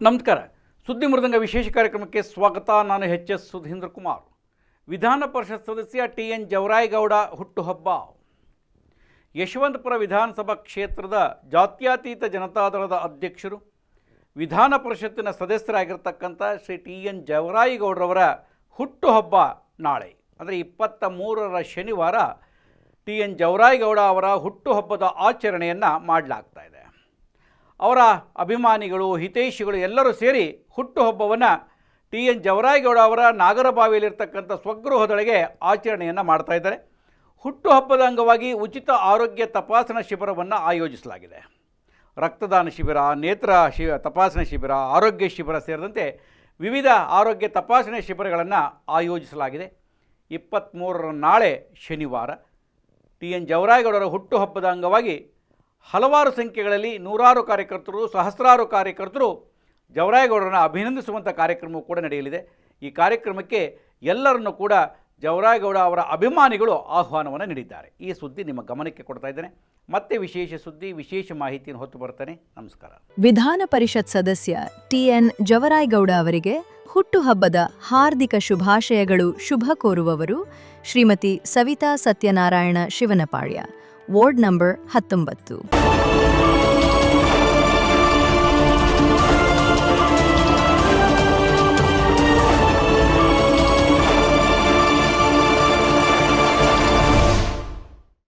ನಮಸ್ಕಾರ. ಸುದ್ದಿ ಮೃದಂಗ ವಿಶೇಷ ಕಾರ್ಯಕ್ರಮಕ್ಕೆ ಸ್ವಾಗತ. ನಾನು ಎಚ್.ಎಸ್. ಸುಧೀಂದ್ರ ಕುಮಾರ್. ವಿಧಾನ ಪರಿಷತ್ ಸದಸ್ಯ ಟಿ.ಎನ್. ಜವರಾಯಗೌಡ ಹುಟ್ಟುಹಬ್ಬ. ಯಶವಂತಪುರ ವಿಧಾನಸಭಾ ಕ್ಷೇತ್ರದ ಜಾತ್ಯತೀತ ಜನತಾದಳದ ಅಧ್ಯಕ್ಷರು, ವಿಧಾನ ಪರಿಷತ್ತಿನ ಸದಸ್ಯರಾಗಿರ್ತಕ್ಕಂಥ ಶ್ರೀ ಟಿ.ಎನ್. ಜವರಾಯಗೌಡರವರ ಹುಟ್ಟುಹಬ್ಬ ನಾಳೆ ಅಂದರೆ 23ರ ಶನಿವಾರ ಟಿ.ಎನ್. ಜವರಾಯಗೌಡ ಅವರ ಹುಟ್ಟುಹಬ್ಬದ ಆಚರಣೆಯನ್ನು ಮಾಡಲಾಗ್ತಾ ಇದೆ. ಅವರ ಅಭಿಮಾನಿಗಳು, ಹಿತೈಷಿಗಳು ಎಲ್ಲರೂ ಸೇರಿ ಹುಟ್ಟುಹಬ್ಬವನ್ನು ಟಿ.ಎನ್. ಜವರಾಯಗೌಡ ಅವರ ನಾಗರಬಾವಿಯಲ್ಲಿರ್ತಕ್ಕಂಥ ಸ್ವಗೃಹದೊಳಗೆ ಆಚರಣೆಯನ್ನು ಮಾಡ್ತಾ ಇದ್ದಾರೆ. ಹುಟ್ಟುಹಬ್ಬದ ಅಂಗವಾಗಿ ಉಚಿತ ಆರೋಗ್ಯ ತಪಾಸಣಾ ಶಿಬಿರವನ್ನು ಆಯೋಜಿಸಲಾಗಿದೆ. ರಕ್ತದಾನ ಶಿಬಿರ, ನೇತ್ರ ತಪಾಸಣೆ ಶಿಬಿರ, ಆರೋಗ್ಯ ಶಿಬಿರ ಸೇರಿದಂತೆ ವಿವಿಧ ಆರೋಗ್ಯ ತಪಾಸಣೆ ಶಿಬಿರಗಳನ್ನು ಆಯೋಜಿಸಲಾಗಿದೆ. 23ರ ನಾಳೆ ಶನಿವಾರ ಟಿ.ಎನ್. ಜವರಾಯಗೌಡರ ಹುಟ್ಟುಹಬ್ಬದ ಅಂಗವಾಗಿ ಹಲವಾರು ಸಂಖ್ಯೆಗಳಲ್ಲಿ ನೂರಾರು ಕಾರ್ಯಕರ್ತರು, ಸಹಸ್ರಾರು ಕಾರ್ಯಕರ್ತರು ಜವರಾಯಗೌಡರನ್ನು ಅಭಿನಂದಿಸುವಂಥ ಕಾರ್ಯಕ್ರಮವೂ ಕೂಡ ನಡೆಯಲಿದೆ. ಈ ಕಾರ್ಯಕ್ರಮಕ್ಕೆ ಎಲ್ಲರನ್ನೂ ಕೂಡ ಜವರಾಯಗೌಡ ಅವರ ಅಭಿಮಾನಿಗಳು ಆಹ್ವಾನವನ್ನು ನೀಡಿದ್ದಾರೆ. ಈ ಸುದ್ದಿ ನಿಮ್ಮ ಗಮನಕ್ಕೆ ಕೊಡ್ತಾ ಇದ್ದೇನೆ. ಮತ್ತೆ ವಿಶೇಷ ಸುದ್ದಿ, ವಿಶೇಷ ಮಾಹಿತಿಯನ್ನು ಹೊತ್ತು ಬರ್ತೇನೆ. ನಮಸ್ಕಾರ. ವಿಧಾನ ಪರಿಷತ್ ಸದಸ್ಯ ಟಿ.ಎನ್. ಜವರಾಯಗೌಡ ಅವರಿಗೆ ಹುಟ್ಟುಹಬ್ಬದ ಹಾರ್ದಿಕ ಶುಭಾಶಯಗಳು. ಶುಭ ಕೋರುವವರು ಶ್ರೀಮತಿ ಸವಿತಾ ಸತ್ಯನಾರಾಯಣ ಶಿವನಪಾಳ್ಯ, ವಾರ್ಡ್ ನಂಬರ್ 19.